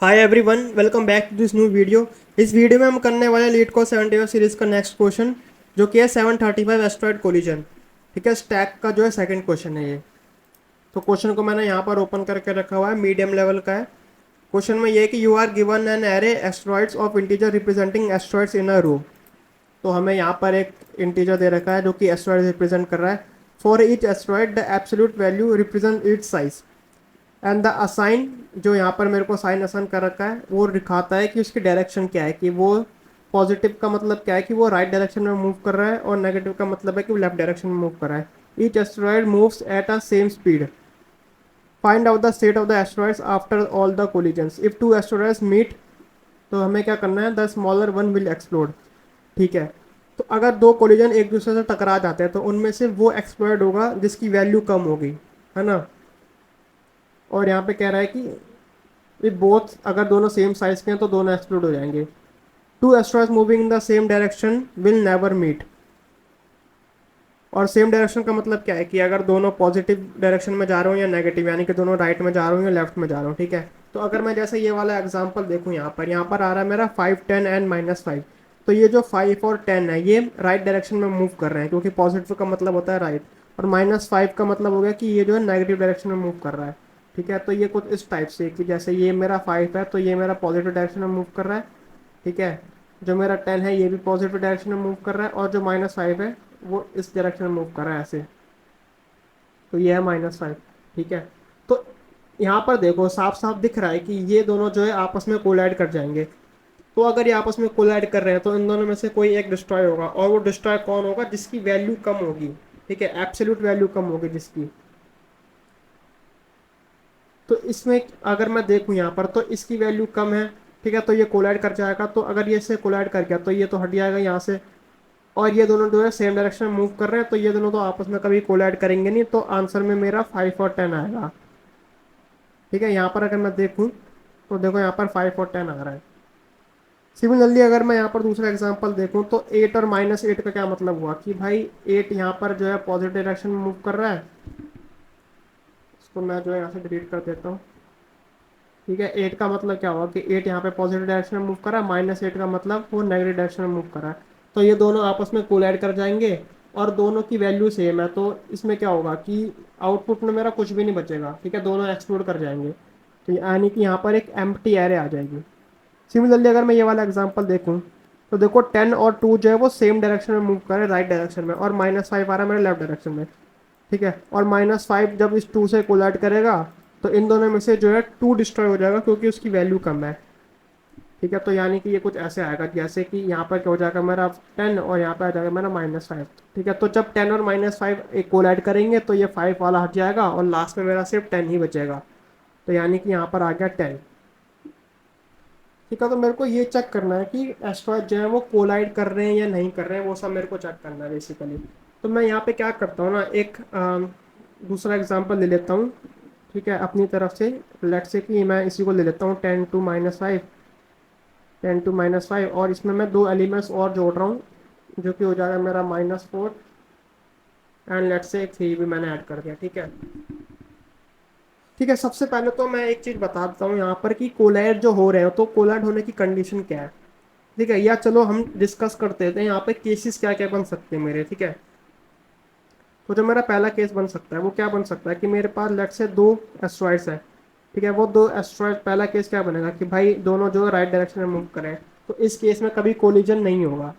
Hi everyone, welcome back to this new video. इस video में हम करने वाले लीड को 75 सीरीज का नेक्स्ट क्वेश्चन, जो कि है 735 एस्ट्रॉयड कोलिजन। ठीक है, स्टैक का जो है सेकंड क्वेश्चन है ये। तो क्वेश्चन को मैंने यहाँ पर ओपन करके रखा हुआ है, मीडियम लेवल का है। क्वेश्चन में ये है कि you are given an array asteroids of integer representing asteroids in a row. तो हमें यहाँ पर एक इंटीजर दे रखा है जो कि एस्ट्रॉइड रिप्रेजेंट कर रहा है। For each asteroid the absolute value represent it's size and the assign, जो यहाँ पर मेरे को साइन असाइन कर रखा है, वो दिखाता है कि उसकी डायरेक्शन क्या है, कि वो पॉजिटिव का मतलब क्या है कि वो राइट डायरेक्शन में मूव कर रहा है, और नेगेटिव का मतलब है कि वो लेफ्ट डायरेक्शन में मूव कर रहा है। Each asteroid moves at a same speed. Find out the state of the asteroids after all the collisions. If two asteroids meet, तो हमें क्या करना है, the smaller one will explode. ठीक है, तो अगर दो कोलिजन एक दूसरे से टकरा जाते हैं तो उनमें से वो एक्सप्लोड होगा जिसकी वैल्यू कम होगी, है ना। और यहाँ पे कह रहा है कि ये बोथ अगर दोनों सेम साइज के हैं तो दोनों एक्सप्लोड हो जाएंगे। Two asteroids moving in the same direction will never meet. और सेम डायरेक्शन का मतलब क्या है कि अगर दोनों पॉजिटिव डायरेक्शन में जा रहे हो या नेगेटिव, यानी कि दोनों राइट में जा रहे हो या लेफ्ट में जा रहे हो। ठीक है, तो अगर मैं जैसे ये वाला एग्जांपल देखूं, यहाँ पर आ रहा है मेरा 5 10 एंड -5। तो ये जो 5 और 10 है ये राइट डायरेक्शन में मूव कर रहे हैं, क्योंकि पॉजिटिव का मतलब होता है राइट, और -5 का मतलब हो गया कि ये जो है नेगेटिव डायरेक्शन में मूव कर रहा है। ठीक है, तो ये कुछ इस टाइप से कि जैसे ये मेरा 5 है तो ये मेरा पॉजिटिव डायरेक्शन में मूव कर रहा है। ठीक है, जो मेरा 10 है ये भी पॉजिटिव डायरेक्शन में मूव कर रहा है, और जो -5 है वो इस डायरेक्शन में मूव कर रहा है ऐसे। तो ये है -5। ठीक है, तो यहाँ पर देखो साफ साफ दिख रहा है कि ये दोनों जो है आपस में कोलाइड कर जाएंगे। तो अगर ये आपस में कोलाइड कर रहे हैं तो इन दोनों में से कोई एक डिस्ट्रॉय होगा, और वो डिस्ट्रॉय कौन होगा, जिसकी वैल्यू कम होगी। ठीक है, एब्सोल्यूट वैल्यू कम होगी जिसकी। तो इसमें अगर मैं देखूं यहाँ पर तो इसकी वैल्यू कम है। ठीक है, तो ये कोलाइड कर जाएगा, तो अगर ये इससे कोलाइड कर गया तो ये तो हट जाएगा यहाँ से। और ये दोनों जो है सेम डायरेक्शन में मूव कर रहे हैं, तो ये दोनों तो आपस में कभी कोलाइड करेंगे नहीं, तो आंसर में मेरा 5 और 10 आएगा। ठीक है, यहाँ पर अगर मैं देखूँ तो देखो यहाँ पर 5 और 10 आ रहा है। सिमिलरली अगर मैं यहाँ पर दूसरा एग्जांपल देखूँ तो 8 और -8 का क्या मतलब हुआ कि भाई 8 यहाँ पर जो है पॉजिटिव डायरेक्शन में मूव कर रहा है। इसको मैं जो है यहाँ से डिलीट कर देता हूँ। ठीक है, 8 का मतलब क्या हुआ कि 8 यहाँ पे पॉजिटिव डायरेक्शन में मूव कर रहा है, -8 का मतलब वो नेगेटिव डायरेक्शन में मूव कर रहा है। तो ये दोनों आपस में कोलाइड कर जाएंगे, और दोनों की वैल्यू सेम है, तो इसमें क्या होगा कि आउटपुट में मेरा कुछ भी नहीं बचेगा। ठीक है, दोनों एक्सप्लोड कर जाएंगे, तो यानी कि यहाँ पर एक एम्प्टी एरे आ जाएगी। सिमिलरली अगर मैं ये वाला एग्जांपल देखूँ तो देखो 10 और 2 जो है वो सेम डायरेक्शन में मूव कर रहे हैं, राइट डायरेक्शन में, और -5 आ रहा है मेरे लेफ्ट डायरेक्शन में। ठीक है, और -5 जब इस 2 से कोलाइड करेगा तो इन दोनों में से जो है 2 डिस्ट्रॉय हो जाएगा, क्योंकि उसकी वैल्यू कम है। ठीक है, तो यानी कि ये कुछ ऐसे आएगा जैसे कि यहाँ पर क्या हो जाएगा मेरा 10, और यहाँ पर आ जाएगा मेरा -5। ठीक है, तो जब 10 और -5 एक कोलाइड करेंगे तो ये 5 वाला हट जाएगा, और लास्ट में मेरा सिर्फ 10 ही बचेगा। तो यानी कि यहाँ पर आ गया 10। ठीक है, तो मेरे को ये चेक करना है कि एस्ट्रॉयड जो है वो कोलाइड कर रहे हैं या नहीं कर रहे हैं, वो सब मेरे को चेक करना है बेसिकली। तो मैं यहाँ पे क्या करता हूँ ना, एक दूसरा एग्जांपल ले लेता हूँ। ठीक है, अपनी तरफ से लेट से कि मैं इसी को ले लेता हूँ 10 to -5, और इसमें मैं दो एलिमेंट्स और जोड़ रहा हूँ, जो कि हो जाएगा मेरा -4, एंड लेट से एक 3 भी मैंने ऐड कर दिया। ठीक है। ठीक है, सबसे पहले तो मैं एक चीज़ बता देता हूँ यहाँ पर कि कोलाइड जो हो रहे हैं तो कोलाइड होने की कंडीशन क्या है। ठीक है, या चलो हम डिस्कस करते थे यहाँ पे केसेस क्या क्या बन सकते हैं मेरे। ठीक है, तो जो मेरा पहला केस बन सकता है वो क्या बन सकता है कि मेरे पास लेट से दो एस्ट्रॉइड्स है। ठीक है, वो दो एस्ट्रॉइड, पहला केस क्या बनेगा कि भाई दोनों जो राइट डायरेक्शन में मूव करें, तो इस केस में कभी कोलिजन नहीं होगा।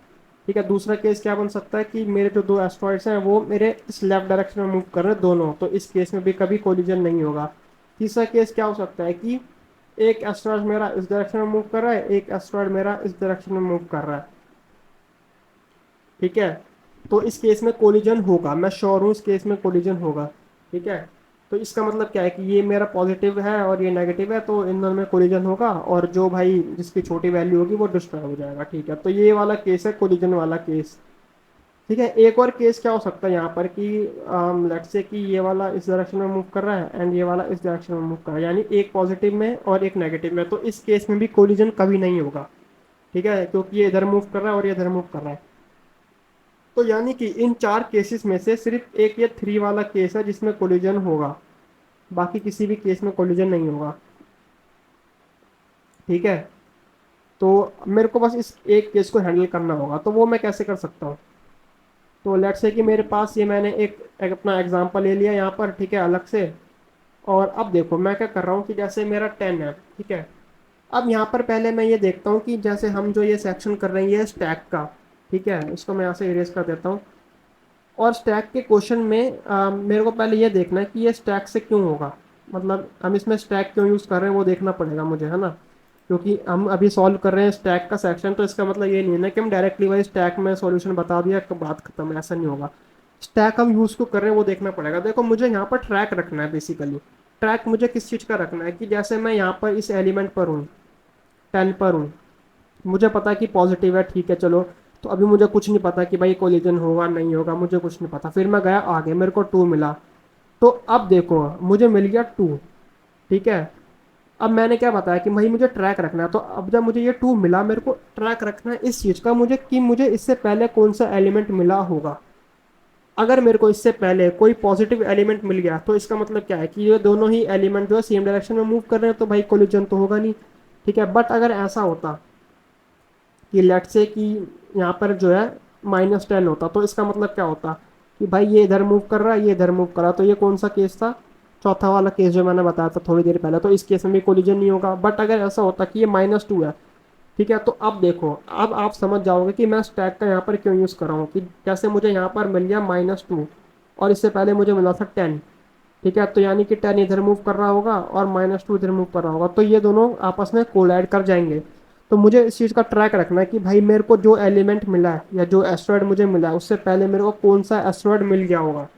ठीक है, दूसरा केस क्या बन सकता है कि मेरे जो दो एस्ट्रॉइड्स हैं वो मेरे इस लेफ्ट डायरेक्शन में मूव कर रहे हैं दोनों, तो इस केस में भी कभी कोलिजन नहीं होगा। तीसरा केस क्या हो सकता है कि एक एस्ट्रॉइड मेरा इस डायरेक्शन में मूव कर रहा है, एक एस्ट्रॉइड मेरा इस डायरेक्शन में मूव कर रहा है। ठीक है, तो इस केस में कोलिजन होगा, मैं श्योर हूँ इस केस में कोलिजन होगा। ठीक है, तो इसका मतलब क्या है कि ये मेरा पॉजिटिव है और ये नेगेटिव है, तो इन दोनों में कोलिजन होगा, और जो भाई जिसकी छोटी वैल्यू होगी वो डिस्ट्रॉय हो जाएगा। ठीक है, तो ये वाला केस है कोलिजन वाला केस। ठीक है, एक और केस क्या हो सकता है यहाँ पर कि लेट्स से कि ये वाला इस डायरेक्शन में मूव कर रहा है एंड ये वाला इस डायरेक्शन में मूव कर रहा है, यानी एक पॉजिटिव में और एक नेगेटिव में, तो इस केस में भी कोलिजन कभी नहीं होगा। ठीक है, क्योंकि ये इधर मूव कर रहा है और ये इधर मूव कर रहा है। तो यानी कि इन चार केसेस में से सिर्फ एक ये 3 वाला केस है जिसमें कोलिजन होगा, बाकी किसी भी केस में कोलिजन नहीं होगा। ठीक है। तो मेरे को बस इस एक केस को हैंडल करना होगा, तो वो मैं कैसे कर सकता हूँ? तो लेट्स से कि मेरे पास ये मैंने एक अपना एग्जांपल ले लिया यहाँ पर, ठीक है, अलग से। और अब देखो मैं क्या कर रहा हूँ कि जैसे मेरा 10 है, ठीक है। अब यहाँ पर पहले मैं ये देखता हूँ कि जैसे हम जो ये सेक्शन कर रहे हैं ये स्टैक का, ठीक है, इसको मैं यहाँ से इरेज कर देता हूँ। और स्टैक के क्वेश्चन में मेरे को पहले ये देखना है कि ये स्टैक से क्यों होगा, मतलब हम इसमें स्टैक क्यों यूज़ कर रहे हैं वो देखना पड़ेगा मुझे, है ना। क्योंकि हम अभी सॉल्व कर रहे हैं स्टैक का सेक्शन, तो इसका मतलब ये नहीं है ना कि हम डायरेक्टली वही स्टैक में सॉल्यूशन बता दिया कि बात खत्म है, ऐसा नहीं होगा। स्टैक हम यूज़ को कर रहे हैं वो देखना पड़ेगा। देखो मुझे यहाँ पर ट्रैक रखना है बेसिकली। ट्रैक मुझे किस चीज़ का रखना है कि जैसे मैं यहाँ पर इस एलिमेंट पर हूँ, 10 पर हूँ, मुझे पता है कि पॉजिटिव है, ठीक है चलो। तो अभी मुझे कुछ नहीं पता कि भाई कोलिजन होगा नहीं होगा, मुझे कुछ नहीं पता। फिर मैं गया आगे, मेरे को 2 मिला। तो अब देखो मुझे मिल गया 2, ठीक है। अब मैंने क्या बताया कि भाई मुझे ट्रैक रखना है, तो अब जब मुझे ये 2 मिला, मेरे को ट्रैक रखना है इस चीज़ का मुझे कि मुझे इससे पहले कौन सा एलिमेंट मिला होगा। अगर मेरे को इससे पहले कोई पॉजिटिव एलिमेंट मिल गया तो इसका मतलब क्या है कि ये दोनों ही एलिमेंट जो है सेम डायरेक्शन में मूव कर रहे हैं, तो भाई कोलिजन तो होगा नहीं, ठीक है। बट अगर ऐसा होता कि लेट से कि यहाँ पर जो है -10 होता, तो इसका मतलब क्या होता कि भाई ये इधर मूव कर रहा है, ये इधर मूव कर रहा है, तो ये कौन सा केस था? चौथा वाला केस जो मैंने बताया था थोड़ी देर पहले, तो इस केस में भी कोलिजन नहीं होगा। बट अगर ऐसा होता कि ये -2 है, ठीक है, तो अब देखो अब आप समझ जाओगे कि मैं स्टैक का यहाँ पर क्यों यूज़ कर रहा हूँ। कि जैसे मुझे यहाँ पर मिल गया -2 और इससे पहले मुझे मिला था 10, ठीक है। तो यानी कि 10 इधर मूव कर रहा होगा और -2 इधर मूव कर रहा होगा, तो ये दोनों आपस में कोलाइड कर जाएंगे। तो मुझे इस चीज़ का ट्रैक रखना है कि भाई मेरे को जो एलिमेंट मिला है या जो एस्ट्रॉयड मुझे मिला है उससे पहले मेरे को कौन सा एस्ट्रॉयड मिल गया होगा।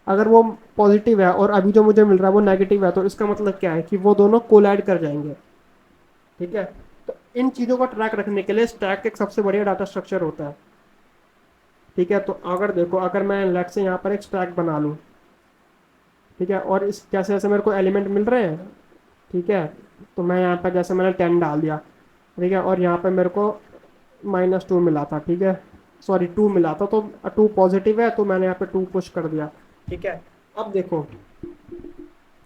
अगर वो पॉजिटिव है और अभी जो मुझे मिल रहा है वो नेगेटिव है, तो इसका मतलब क्या है कि वो दोनों कोलाइड कर जाएंगे, ठीक है। तो इन चीज़ों का ट्रैक रखने के लिए स्टैक एक सबसे बढ़िया डाटा स्ट्रक्चर होता है, ठीक है। तो अगर देखो अगर मैं लेट से यहाँ पर एक स्टैक बना लूँ, ठीक है, और इस जैसे जैसे मेरे को एलिमेंट मिल रहे हैं, ठीक है। तो मैं यहाँ पर जैसे मैंने 10 डाल दिया, ठीक है, और यहाँ पर मेरे को -2 मिला था, ठीक है, सॉरी 2 मिला था, तो 2 पॉजिटिव है तो मैंने यहाँ पे 2 पुश कर दिया, ठीक है। अब देखो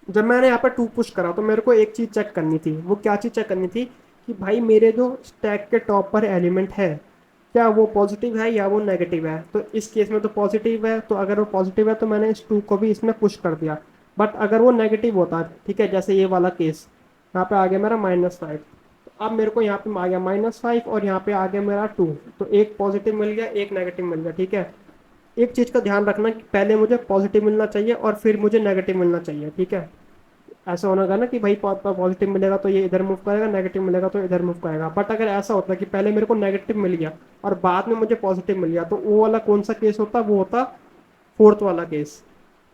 जब मैंने यहाँ पर 2 पुश करा तो मेरे को एक चीज़ चेक करनी थी। वो क्या चीज़ चेक करनी थी कि भाई मेरे जो स्टैक के टॉप पर एलिमेंट है क्या वो पॉजिटिव है या वो नेगेटिव है। तो इस केस में तो पॉजिटिव है, तो अगर वो पॉजिटिव है तो मैंने इस 2 को भी इसमें पुश कर दिया। बट अगर वो नेगेटिव होता, ठीक है, जैसे ये वाला केस, यहाँ पे आ गया मेरा -5, तो अब मेरे को यहाँ पे आ गया -5 और यहाँ पे आ गया मेरा 2। तो एक पॉजिटिव मिल गया एक नेगेटिव मिल गया, ठीक है। एक चीज़ का ध्यान रखना कि पहले मुझे पॉजिटिव मिलना चाहिए और फिर मुझे नेगेटिव मिलना चाहिए, ठीक है। ऐसा होना का ना कि भाई पॉजिटिव मिलेगा तो ये इधर मूव करेगा, नेगेटिव मिलेगा तो इधर मूव करेगा। बट अगर ऐसा होता कि पहले मेरे को नेगेटिव मिल गया और बाद में मुझे पॉजिटिव मिल गया, तो वो वाला कौन सा केस होता? वो होता फोर्थ वाला केस,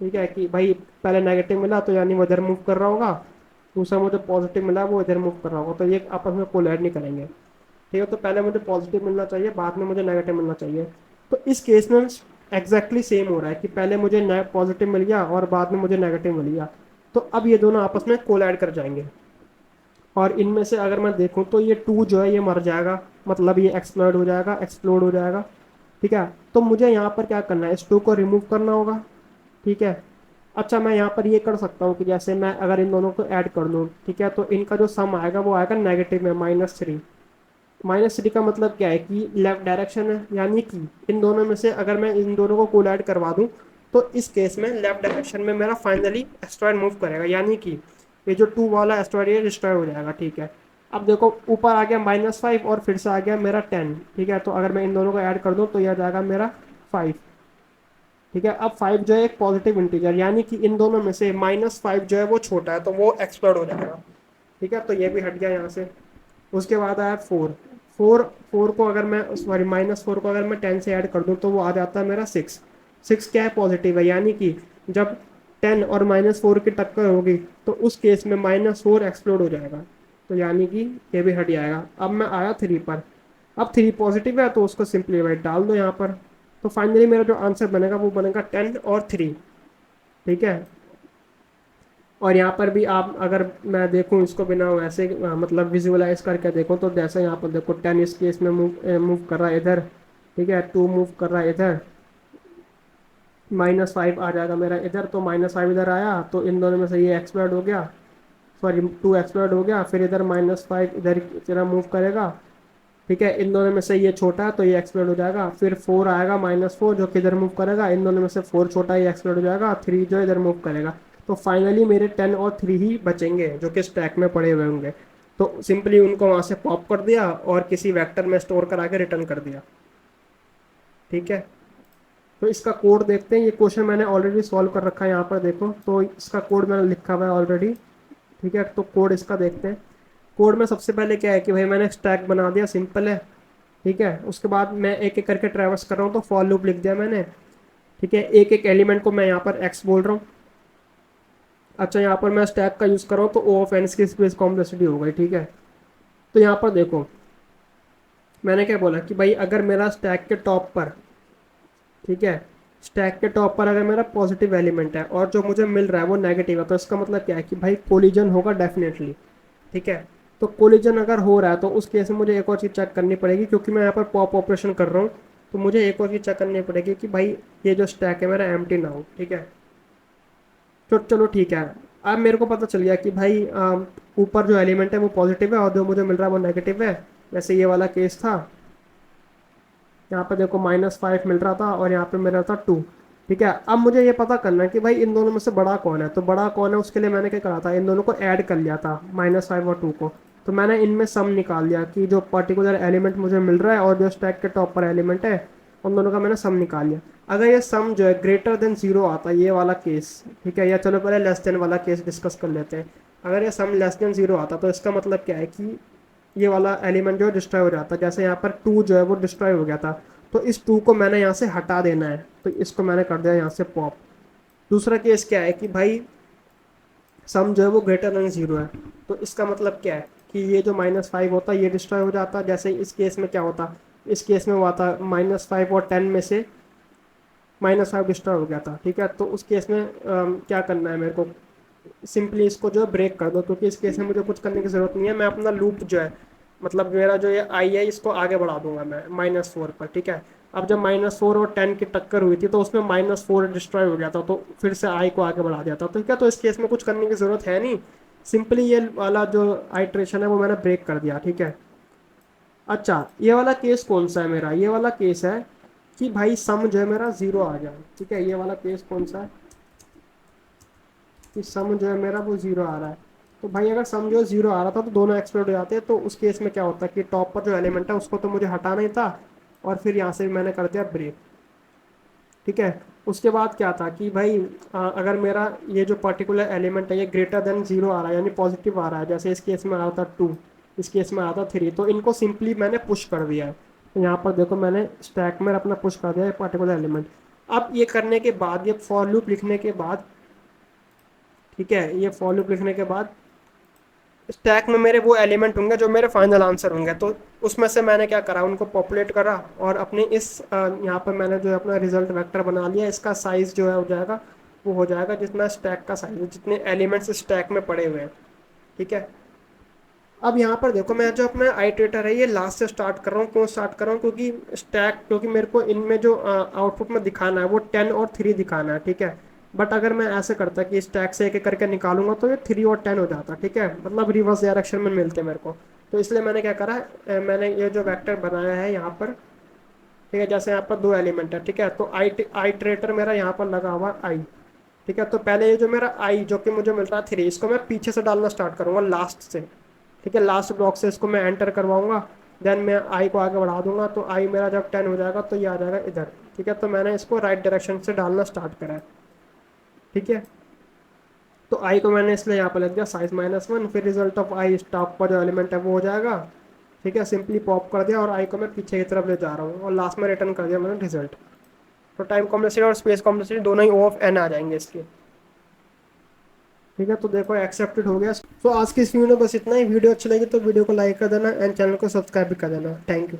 ठीक है। कि भाई पहले नेगेटिव मिला तो यानी वो इधर मूव कर रहा होगा, दूसरा मुझे पॉजिटिव मिला वो इधर मूव कर रहा होगा, तो ये आपस में कोलैड नहीं करेंगे, ठीक है। तो पहले मुझे पॉजिटिव मिलना चाहिए, बाद में मुझे नेगेटिव मिलना चाहिए। तो इस केस में एग्जैक्टली सेम हो रहा है कि पहले मुझे पॉजिटिव मिल गया और बाद में मुझे नेगेटिव मिल गया। तो अब ये दोनों आपस में कोलैड कर जाएंगे। और इनमें से अगर मैं देखूं तो ये 2 जो है ये मर जाएगा, मतलब ये एक्सप्लोड हो जाएगा, एक्सप्लोड हो जाएगा, ठीक है। तो मुझे यहाँ पर क्या करना है, इस 2 को रिमूव करना होगा, ठीक है। अच्छा मैं यहाँ पर ये कर सकता हूँ कि जैसे मैं अगर इन दोनों को ऐड कर लूँ, ठीक है, तो इनका जो सम आएगा वो आएगा नेगेटिव में -3। -3 का मतलब क्या है कि लेफ्ट डायरेक्शन है, यानी कि इन दोनों में से अगर मैं इन दोनों को कोलाइड करवा दूं तो इस केस में लेफ्ट डायरेक्शन में मेरा फाइनली एस्ट्रॉयड मूव करेगा, यानी कि ये जो 2 वाला एस्ट्रॉयड ये डिस्ट्रॉय हो जाएगा, ठीक है। अब देखो ऊपर आ गया -5 और फिर से आ गया मेरा 10, ठीक है। तो अगर मैं इन दोनों को ऐड कर दूं तो यह आ जाएगा मेरा 5, ठीक है। अब 5 जो है एक पॉजिटिव इंटीजर, यानी कि इन दोनों में से -5 जो है वो छोटा है, तो वो एक्सप्लोड हो जाएगा, ठीक है। तो ये भी हट गया यहाँ से। उसके बाद आया 4। फोर फोर को अगर मैं सॉरी -4 को अगर मैं 10 से ऐड कर दूं तो वो आ जाता है मेरा 6। 6 क्या है? पॉजिटिव है, यानी कि जब 10 और -4 की टक्कर होगी तो उस केस में -4 एक्सप्लोड हो जाएगा, तो यानी कि ये भी हट जाएगा। अब मैं आया 3 पर। अब 3 पॉजिटिव है तो उसको सिंप्लीफाइड डाल दो यहाँ पर। तो फाइनली मेरा जो आंसर बनेगा वो बनेगा 10 और 3, ठीक है। और यहाँ पर भी आप अगर मैं देखूँ इसको बिना वैसे मतलब विजुअलाइज करके देखूँ तो जैसे यहाँ पर देखो 10 इस केस में मूव मूव कर रहा है इधर, ठीक है, 2 मूव कर रहा है इधर, -5 आ जाएगा मेरा इधर, तो -5 इधर आया तो इन दोनों में से ये एक्सप्लोड हो गया, सॉरी 2 एक्सप्लोड हो गया, फिर इधर -5 इधर की तरह मूव करेगा। ठीक है, इन दोनों में से ये छोटा है तो ये एक्सप्लोड हो जाएगा। फिर 4 आएगा -4 जो कि इधर मूव करेगा, इन दोनों में से 4 छोटा है, ये एक्सप्लोड हो जाएगा। 3 जो इधर मूव करेगा। तो फाइनली मेरे 10 और 3 ही बचेंगे जो कि स्टैक में पड़े हुए होंगे। तो सिंपली उनको वहां से पॉप कर दिया और किसी वेक्टर में स्टोर करा के रिटर्न कर दिया। ठीक है, तो इसका कोड देखते हैं। ये क्वेश्चन मैंने ऑलरेडी सॉल्व कर रखा है, यहाँ पर देखो तो इसका कोड मैंने लिखा हुआ है ऑलरेडी। ठीक है, तो कोड इसका देखते हैं। कोड में सबसे पहले क्या है कि भाई मैंने स्टैक बना दिया, सिंपल है। ठीक है, उसके बाद मैं एक एक करके ट्रैवर्स कर रहा हूँ, तो फॉर लूप लिख दिया मैंने। ठीक है, एक एक एलिमेंट को मैं यहाँ पर एक्स बोल रहा हूँ। अच्छा, यहाँ पर मैं स्टैक का यूज़ कर रहा हूँ तो ओ ऑफ एन की स्पेस कॉम्प्लेक्सिटी हो गई। ठीक है, तो यहाँ पर देखो मैंने क्या बोला कि भाई अगर मेरा स्टैक के टॉप पर, ठीक है, स्टैक के टॉप पर अगर मेरा पॉजिटिव एलिमेंट है और जो मुझे मिल रहा है वो नेगेटिव है, तो इसका मतलब क्या है कि भाई कोलिजन होगा डेफिनेटली। ठीक है, तो कोलिजन अगर हो रहा है तो उस केस में मुझे एक और चीज़ चेक करनी पड़ेगी, क्योंकि मैं यहाँ पर पॉप ऑपरेशन कर रहा हूँ। तो मुझे एक और चीज़ चेक करनी पड़ेगी कि भाई ये जो स्टैक है मेरा एम्प्टी ना हो। ठीक है, तो चलो ठीक है। अब मेरे को पता चल गया कि भाई ऊपर जो एलिमेंट है वो पॉजिटिव है और जो मुझे मिल रहा है वो नेगेटिव है। जैसे ये वाला केस था, यहाँ पे देखो -5 मिल रहा था और यहाँ पे मिल रहा था 2। ठीक है, अब मुझे ये पता करना है कि भाई इन दोनों में से बड़ा कौन है। तो बड़ा कौन है उसके लिए मैंने क्या करा था, इन दोनों को ऐड कर लिया था, -5 और 2 को। तो मैंने इनमें सम निकाल लिया कि जो पर्टिकुलर एलिमेंट मुझे मिल रहा है और जो स्टैक के टॉप पर एलिमेंट है, उन दोनों का मैंने सम निकाल लिया। अगर ये सम जो है ग्रेटर देन 0 आता है, ये वाला केस, ठीक है, या चलो पहले लेस देन वाला केस डिस्कस कर लेते हैं। अगर ये सम लेस देन 0 आता तो इसका मतलब क्या है कि ये वाला एलिमेंट जो है डिस्ट्रॉय हो जाता है। जैसे यहाँ पर 2 जो है वो डिस्ट्रॉय हो गया था, तो इस 2 को मैंने यहाँ से हटा देना है, तो इसको मैंने कर दिया यहाँ से पॉप। दूसरा केस क्या है कि भाई सम जो है वो ग्रेटर देन 0 है, तो इसका मतलब क्या है कि ये जो -5 होता है ये डिस्ट्रॉय हो जाता। जैसे इस केस में क्या होता, इस केस में हुआ था -5 और 10 में से -5 डिस्ट्रॉय हो गया था। ठीक है, तो उस केस में क्या करना है मेरे को, सिंपली इसको जो है ब्रेक कर दो, क्योंकि इस केस में मुझे कुछ करने की ज़रूरत नहीं है। मैं अपना लूप जो है, मतलब मेरा जो ये आई है इसको आगे बढ़ा दूंगा मैं -4 पर। ठीक है, अब जब -4 और 10 की टक्कर हुई थी तो उसमें -4 डिस्ट्रॉय हो गया था, तो फिर से आई को आगे बढ़ा दिया था। तो ठीक है, तो इस केस में कुछ करने की ज़रूरत है नहीं, सिंपली ये वाला जो आइट्रेशन है वो मैंने ब्रेक कर दिया। ठीक है, अच्छा ये वाला केस कौन सा है मेरा, ये वाला केस है कि भाई सम जो है मेरा 0 आ जाए। ठीक है, ये वाला केस कौन सा है कि सम जो है मेरा वो 0 आ रहा है। तो भाई अगर सम जो है 0 आ रहा था तो दोनों एक्सप्लोड हो जाते हैं। तो उस केस में क्या होता है कि टॉप पर जो एलिमेंट है उसको तो मुझे हटाना ही था, और फिर यहाँ से मैंने कर दिया ब्रेक। ठीक है, उसके बाद क्या था कि भाई अगर मेरा ये जो पर्टिकुलर एलिमेंट है ये ग्रेटर देन 0 आ रहा है, यानी पॉजिटिव आ रहा है, जैसे इस केस में आ रहा था 2, इस केस में आ रहा था 3, तो इनको सिंपली मैंने पुश कर दिया है। तो यहाँ पर देखो मैंने स्टैक में अपना पुश कर दिया है पर्टिकुलर एलिमेंट। अब ये करने के बाद, ये फॉर लूप लिखने के बाद, ठीक है, ये फॉर लूप लिखने के बाद स्टैक में मेरे वो एलिमेंट होंगे जो मेरे फाइनल आंसर होंगे। तो उसमें से मैंने क्या करा, उनको पॉपुलेट करा और अपने इस यहाँ पर मैंने जो है अपना रिजल्ट वेक्टर बना लिया। इसका साइज़ जो है हो जाएगा, वो हो जाएगा जितना स्टैक का साइज है, जितने एलिमेंट्स स्टैक में पड़े हुए हैं। ठीक है, अब यहाँ पर देखो मैं जो अपना आइटरेटर है ये लास्ट से स्टार्ट कर रहा हूँ। क्यों स्टार्ट कर रहा हूँ, क्योंकि स्टैक, क्योंकि मेरे को इनमें जो आउटपुट में दिखाना है वो 10 और 3 दिखाना है। ठीक है, बट अगर मैं ऐसे करता कि स्टैक से एक एक करके निकालूंगा तो ये 3 और 10 हो जाता। ठीक है, मतलब रिवर्स डायरेक्शन में मिलते मेरे को। तो इसलिए मैंने क्या करा, मैंने ये जो वेक्टर बनाया है यहाँ पर, ठीक है, जैसे यहाँ पर 2 एलिमेंट है। ठीक है, तो आइटरेटर मेरा यहाँ पर लगा हुआ आई। ठीक है, तो पहले ये जो मेरा आई जो कि मुझे मिल रहा है 3, इसको मैं पीछे से डालना स्टार्ट करूँगा लास्ट से। ठीक है, लास्ट ब्लॉक से इसको मैं एंटर करवाऊंगा, देन मैं आई को आगे बढ़ा दूंगा, तो आई मेरा जब 10 हो जाएगा तो ये आ जाएगा इधर। ठीक है, तो मैंने इसको राइट डायरेक्शन से डालना स्टार्ट करा है। ठीक है, तो आई को मैंने इसलिए यहाँ पर लग दिया साइज -1, फिर रिजल्ट ऑफ आई स्टॉप पर जो एलिमेंट है वो हो जाएगा। ठीक है, सिंपली पॉप कर दिया और आई को मैं पीछे की तरफ ले जा रहा हूँ और लास्ट में रिटर्न कर दिया मैंने रिजल्ट। तो टाइम कॉम्प्लेक्सिटी और स्पेस कॉम्प्लेक्सिटी दोनों ही O ऑफ n आ जाएंगे इसके। ठीक है, तो देखो एक्सेप्टेड हो गया। तो आज की इस वीडियो में बस इतना ही। वीडियो अच्छी लगी तो वीडियो को लाइक कर देना एंड चैनल को सब्सक्राइब भी कर देना। Thank you.